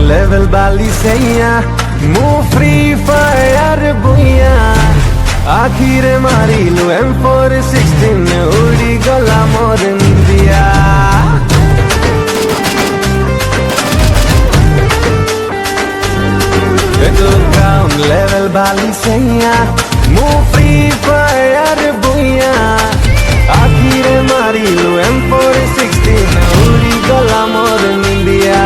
Level बाली सैया मु free fire बुइया आखिर मारी लो M416 उड़ी गला मोर इंडिया तो ग्राउंड लेवल बाली सैया मु फ्री फायर बुइया आखिर मारी लो M416 उड़ी गला मोर इंडिया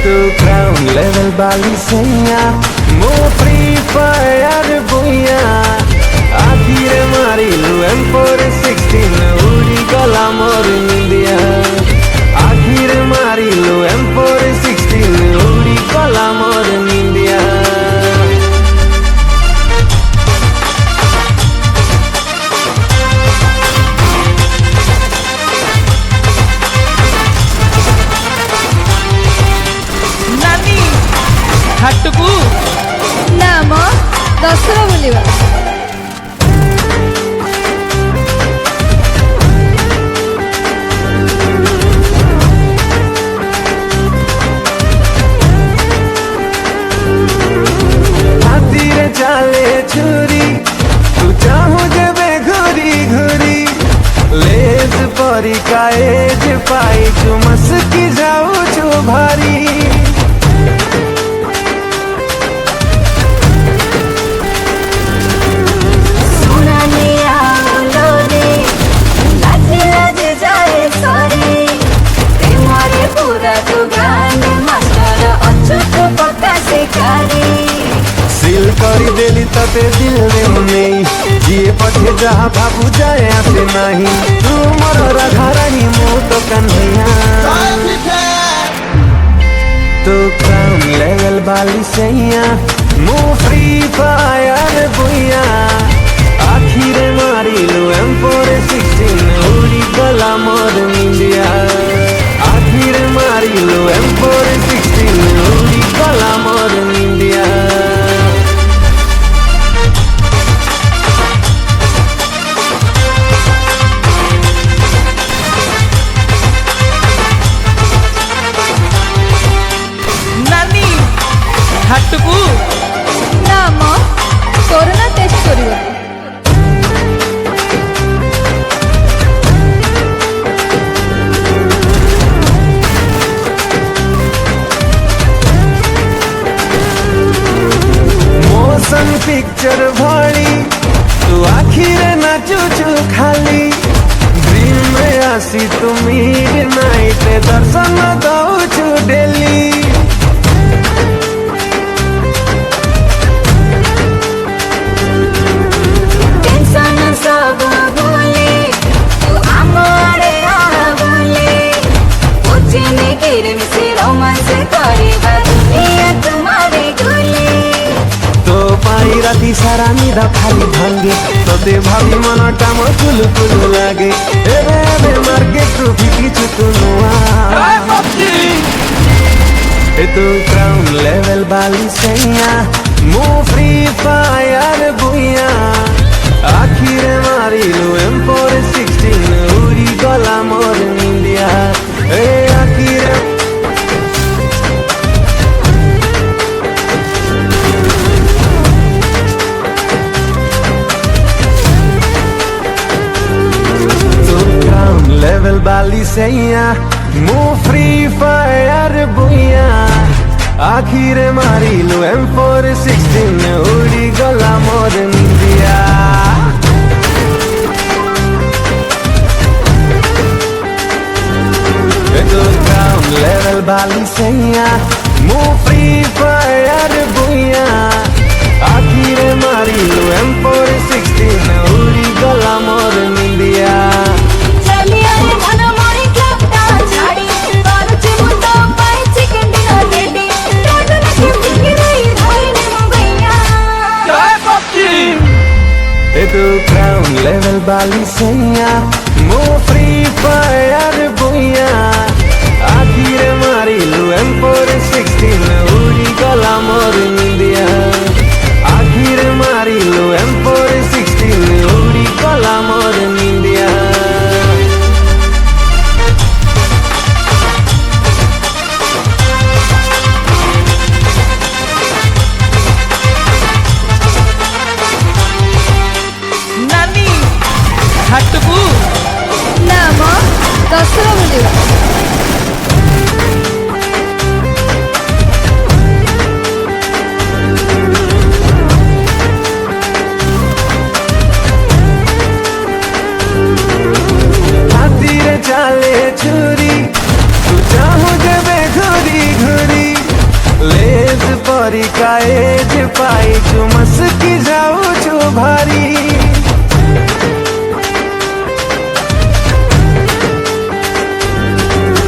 तो क्राउन लेवल बाली सैया मो फ्री फायर बुइया आखिर मारी लो M416 उड़ी गला मोर इंडिया आखिर मारी लो M416 उड़ी गला मोर इंडिया ହାଟକୁ ନା ମ ଦଶରା ବୁଲିବା हाथीरे चाले छुरी तू चाहू जेबे घुरी घुरी लेज परी काएज पाई चु मस्की जाऊ छु भारी सिल करी देली तते दिल में नहीं जिए पठे जहाँ बाबू जाए आते नहीं तू मोर राधा रानी मो तो कन्हैया तो क्राउन लेवल बाली सैया मो फ्री फायर बुइया आखिर मारी लो M416 उड़ी गला मोर इंडिया आखिर मारी लो M416 उड़ी गला मोर इंडिया ନାନୀ ହାଟକୁ ନା ମ କରୋନା ଟେଷ୍ଟ କରିବାକୁ मोशन पिक्चर भली तू आखिर नाचुचु खाली ड्रीम में आसी तू मिडनाइट दर्शन दौचु डेली तो पाई राती सारा निदा खाली भांगे तोते भाभी मनटा मो कुलु कुलु लागे एबे एबे मार्के ट्रॉफी किछु तू नुआ ए तो क्राउन लेवल बाली सैया मो फ्री फायर बुइया आखिर मारी लो M416 उड़ी गला मोर इंडिया ए आखिर लेवल बाली सैया मो फ्री फायर बुइया आखिर मारी लो M416 उड़ी गला मोर इंडिया तो ग्राउंड लेवल बाली सैया मो फ्री फायर बुइया आखिर मारी लो M416 उड़ी गला मोर इंडिया तू ग्राउंड लेवल बाली सैया मो फ्री फायर बुइया आखिर मारिलु M416 उड़ी गला मोर इंडिया आखिर मारिलु M416 उड़ी गला मोर इंडिया ନାନୀ ହାଟକୁ ନାମ ଦଶରା ବୁଲିବା हाथीरे चाले छुरी तू चाहू जेबे घुरी घुरी लेज परी काएज पाई चु मस्की जाऊ छु भारी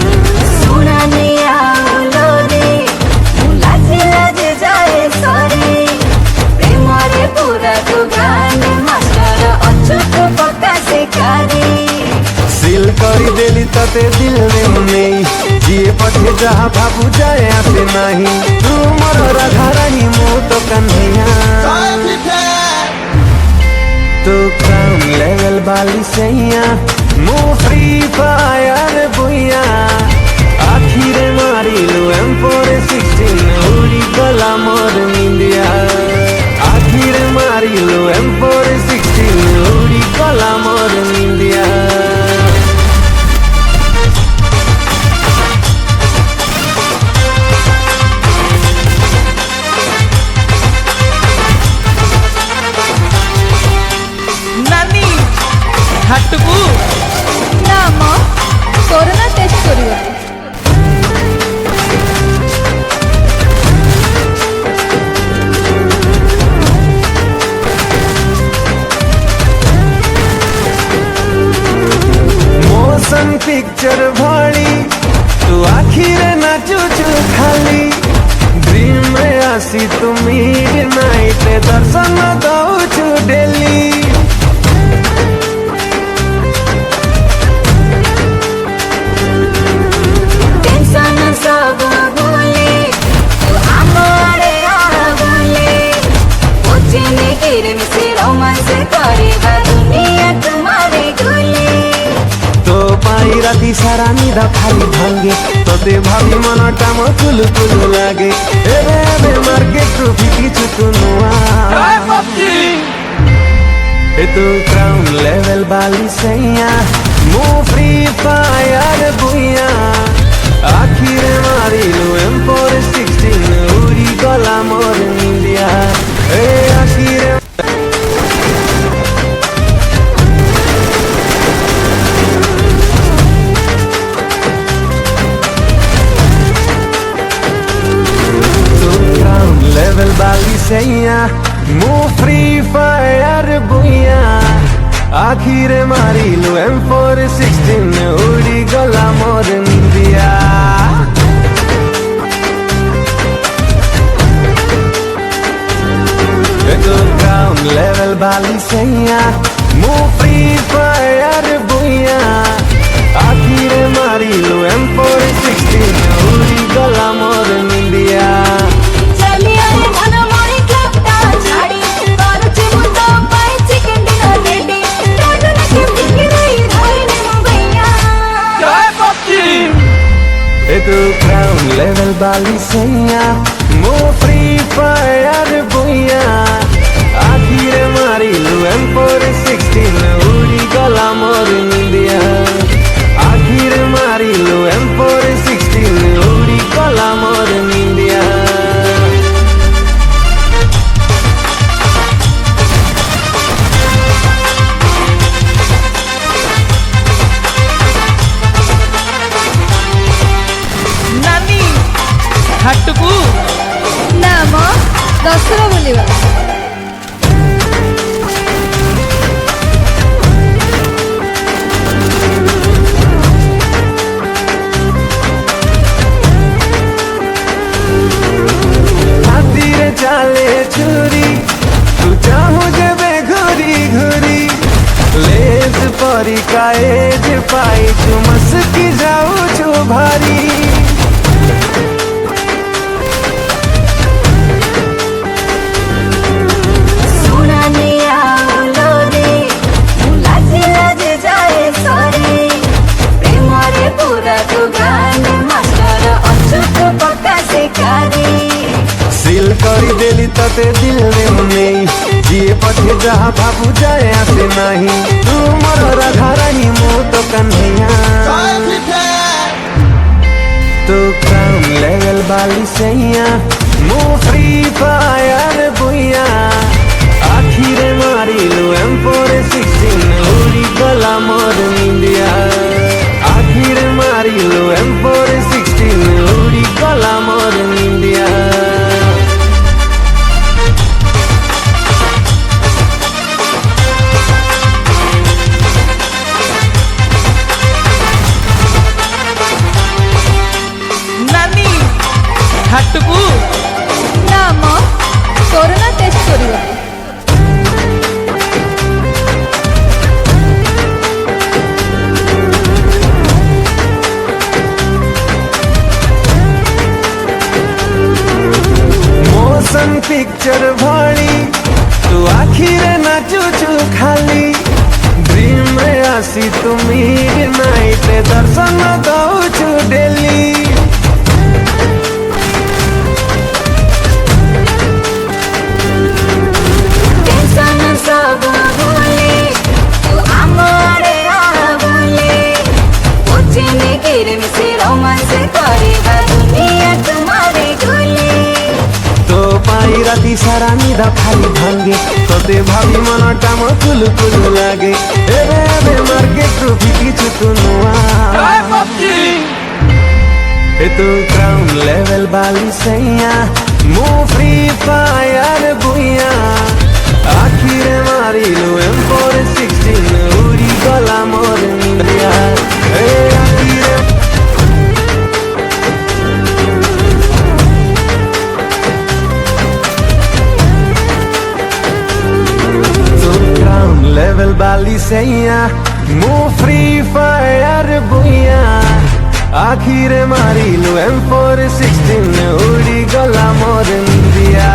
सुनाने आलो रे लाजे लाजे जाए सरे प्रेमरे पूरा तो गाने मास्टर अछुत पक्का से करे सील करी देली तते दिल में नहीं जिए पठे जहाँ भाबू जाए आसे नहीं तू मोर राधा रानी मो तो कन्हैया तू ग्राउंड लेवल बाली सैया मो फ्री फायर बुइया आखिर मारिलु M416 उड़ी गला मोर इंडिया आखिर मारिलु M416 उड़ी गला मोर इंडिया ନାନୀ ହାଟକୁ ନାମ କରୋନା ଟେଷ୍ଟ କରିବାକୁ मोशन पिक्चर भली तू आखिर नाचुचु खाली ड्रीम में आसी तू मिड नाइट दर्शन दौचु डेली टेंशन सब भूले तू आमरे बोले कोचिने गिर से रोमांस करेगा दुनिया तुम्हारे गोले तो पाई राती सारा निदा खाली भांगे तोते भाभी मनटा म कुलु कुलु लागे एबे एबे मार्केट रु फिकी तू नुआ ए तू ग्राउंड लेवल बाली सैया मो फ्री फायर बुइया आखिर मारिलु M416 उड़ी गला मोर इंडिया ए आखिर लेवल बाली सैया मो फ्री फायर बुइया आखिर मारिलु M416 उड़ी गला मोर इंडिया तो ग्राउंड लेवल बाली सैया मो फ्री फायर बुइया आखिर मारिलु M416 उड़ी गला मोर इंडिया चलिए मन मोरी क्लबटा छाड़ी करूची मुतो पाई चिकन डिनर रेडी टाटू ने के बिकी रही धाई ने मुंबईया ए तू ग्राउंड लेवल बाली सैया मो फ्री फायर बुइया आखिर मारिलु M416 उड़ी गला मोर इंडिया आखिर मारिलु M416 उड़ी गला मोर इंडिया ନାନୀ ହାଟକୁ ନାମ परी का एज पाई तू मस्की जाऊ छु भारी सील करी देली तते दिल में जिए पथे जहाँ बाबू जाए आसे नहीं तू मोर राधा रानी मो तो कन्हैया तू क्राउन लेवल वाली सैया मो फ्री फायर बुइया आखिर मारी लो M416 उड़ी गला मोर इंडिया आखिर मारी लो M416 उड़ी गला मोर इंडिया नानी हाटुकू ना म कोरोना टेस्ट करिवो मोशन पिक्चर भाड़ी तू आखिर नाचुचु खाली ड्रीम में आसी तू मिडनाइट दर्शन दौचु डेली तो पाई राती सारा निदा खाली भांगे तोते भाभी मनटा म कुलु कुलु लागे एबे मार्केट ट्रॉफी किछु तू नुआ ए तू क्राउन लेवल वाली सैया मो फ्री फायर बुइया आखिर मारी लो M416 उड़ी गला मोर इंडिया ए आखिर लेवल वाली सैया मो फ्री फायर बुइया आखिर मारी लो M416 उड़ी गला मोर इंडिया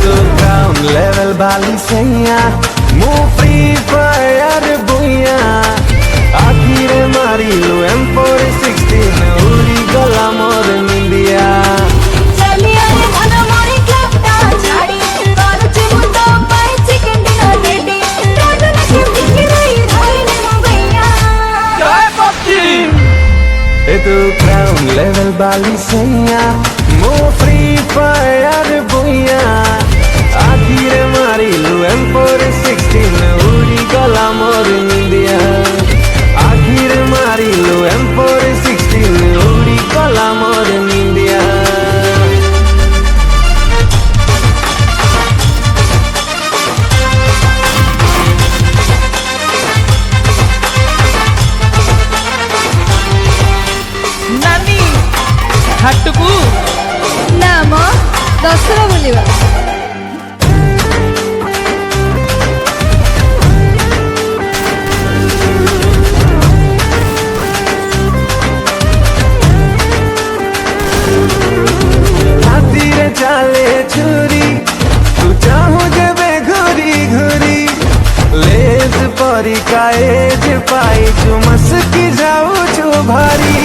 तो ग्राउंड लेवल वाली सैया मो फ्री फायर बुइया आखिर मारी लो M416 उड़ी गला मोर इंडिया तू क्राउन लेवल वाली सैया मो फ्री फायर बुइया आखिर मारी लो M416 उड़ी गला मोर इंडिया आखिर मारी लो M416 उड़ी गला मोर इंडिया नानी हाटुकू ना म दसरा बुलिवा हाथीरे चाले छुरी तू चाहो जबे घुरी घुरी लेज परी का एज पाई तू मस्की जाऊ छु भारी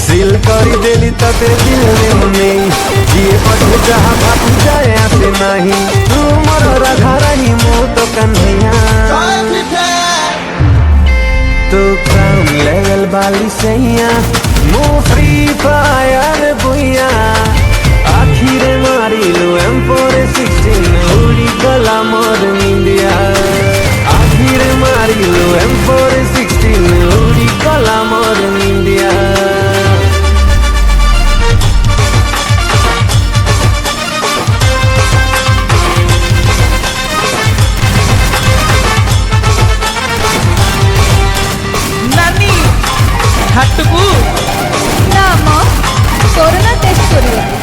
सील करी देली तते दिल में जिए पथे जहाँ बाबू जाए आसे नहीं तू मोर राधा रानी मो तो कन्हैया तू क्राउन लेवल वाली सैया मो फ्री फायर बुइया आखिर मारी लो M416 उड़ी गला मोर इंडिया आखिर मारी लो M416 उड़ी गला मोर इंडिया ହାଟକୁ ନା ମ କରୋନା ଟେଷ୍ଟ କରିବାକୁ।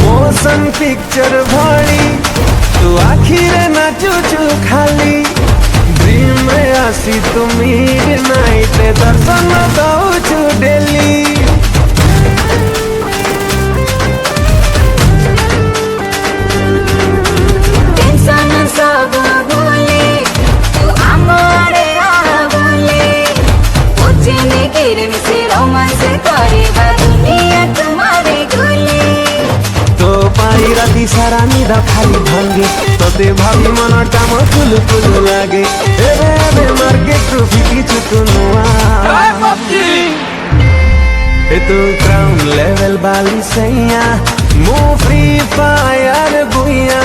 मोशन पिक्चर भली तू आखिरे नाचुचु खाली ड्रीम में आसी तू मिडनाइट दर्शन दौचु डेली टेंशन सब भूले तू आमरे बोले पूछने गिर से रोमांस करेगा दुनिया तुम्हारे गुले तो पाई राती सारा निदा खाली भांगे तोते भाभी मनटा म फुल फुल लागे एबे मार्केट ट्रॉफी किछु तू नुआ ए तू क्राउन लेवल बाली सैया मो फ्री फायर बुइया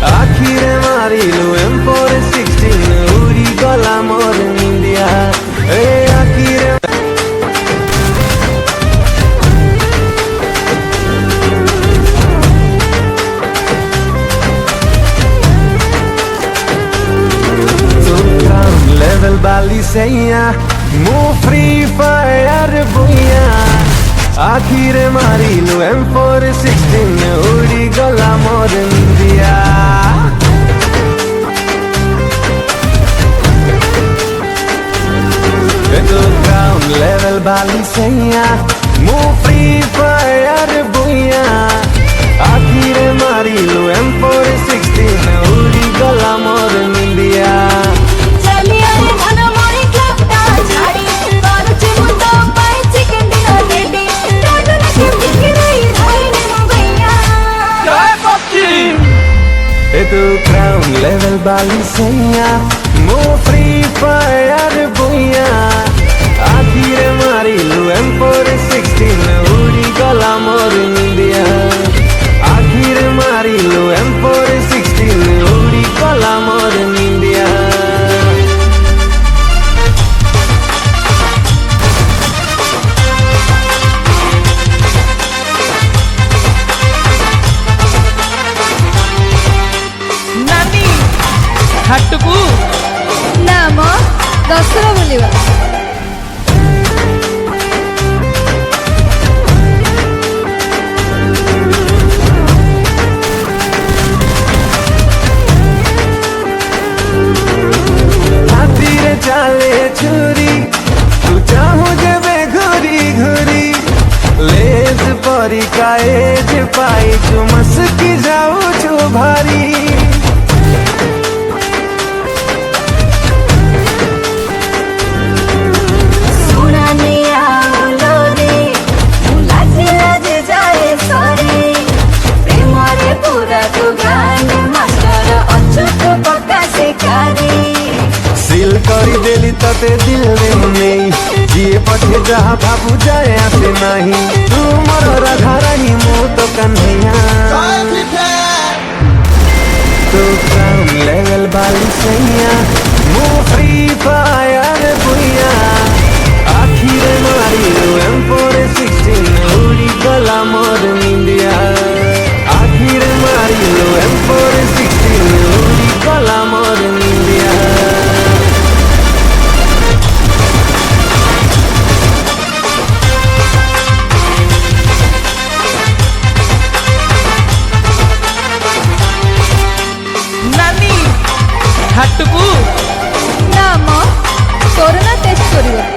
आखिर मारी लो M416 उड़ी गला मोर इंडिया ए आखिर लेवल बाली सैया मो फ्री फायर बुइया आखिर मारी लो M416 उड़ी गला मोर इंडिया तो ग्राउंड लेवल बाली सैया मो फ्री फायर बुइया आखिर मारी लो M416 उड़ी गला मोर इंडिया चलिया रे मन मोरे क्लबटा झाड़ी करूचे मु तो पाई चिकन डिनर रेडी टाटू नके बिखराई धाइने मुगैया ए तू क्राउन लेवल बाली सैया मो फ्री फायर बुइया आखिर मारी लो M416 उड़ी गला मोर इंडिया आखिर मारी लो M416 उड़ी गला मोर इंडिया ନାନୀ ହାଟକୁ ନା ମ ଦଶରା ବୁଲିବା। हाथीरे चाले छुरी तू चाहू जेबे घुरी घुरी लेज परी काएज पाई तू मस्की जाऊ छु भारी सुनाने आउलो रे लाजे लाजे जाए सरे प्रेम रे पूरा तू गान मास्टर अछुत पक्का से करे सील करी देली तते दिल में नहीं जिए पठे जहाँ बाबू जाए आसे नहीं तू मर राधा रानी मुँह तो कन्हैया तो क्राउन लेवल बाली सैया मुँह फ्री फायर बुइया आखिर मारी लो M416 उड़ी गला मोर इंडिया आखिर मारी लो M416 उड़ी गला मोर इंडिया ନାନୀ ହାଟକୁ ନା ମ କରୋନା ଟେଷ୍ଟ କରିବାକୁ।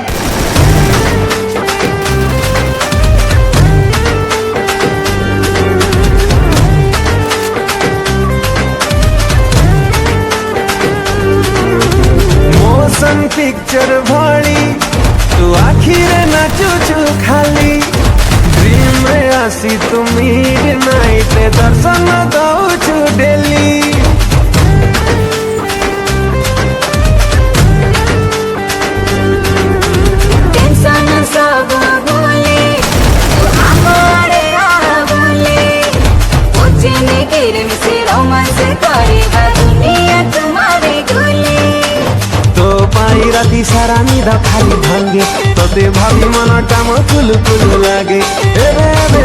मोशन पिक्चर भली तू आखिर नाचुचु खाली ड्रीम में आसी तू मिडनाइट दर्शन दौचु डेली टेंशन सब भूले तू आमरे बोले पूछने गिर से रोमांस करेगा दुनिया तुम्हारे गुले तो पाई राती सारा निदा खाली भांगे तोते भाभी मनटा म फुल फुल लागे एबे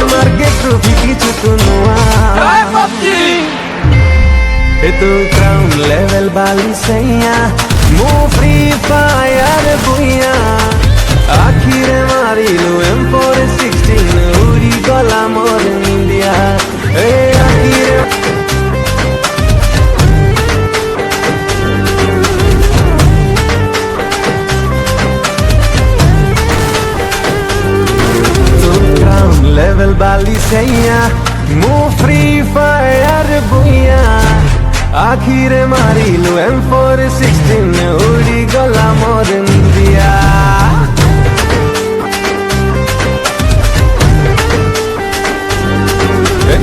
तू क्राउन लेवल बाली सैया मु फ्री फायर बुइया आखिर मारी लु M416 उड़ी गला मोर इंडिया ए आखिर लेवल बाली सैया मु फ्री फायर बुइया आखिर मारी लु M416 उड़ी गला मोर इंडिया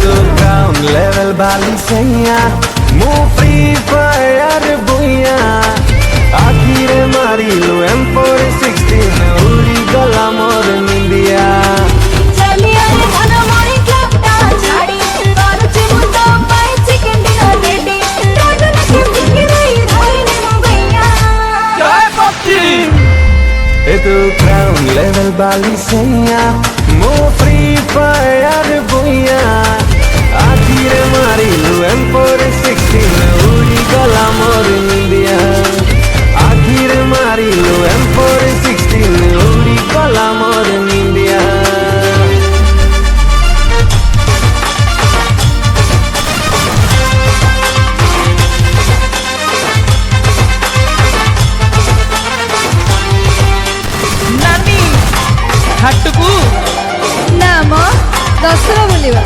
तो ग्राउंड लेवल बाली सैया मु फ्री फायर बुइया आखिर मारी लु M416 उड़ी गला मोर इंडिया चलिया रे मन मोरे क्लबटा छाड़ी करूची मुतो पाई चिकन डिनर रेडी रोड नके बिखरे धाइने मुबैया जय पक्षी ए तू क्राउन लेवल बाली सैया मु फ्री फायर बुइया आखिर मारी लु M416 उड़ी गला मोर इंडिया आखिर मारी लु M416 उड़ी गला मोर इंडिया ନାନୀ ହାଟକୁ ନା ମ ଦଶରା ବୁଲିବା।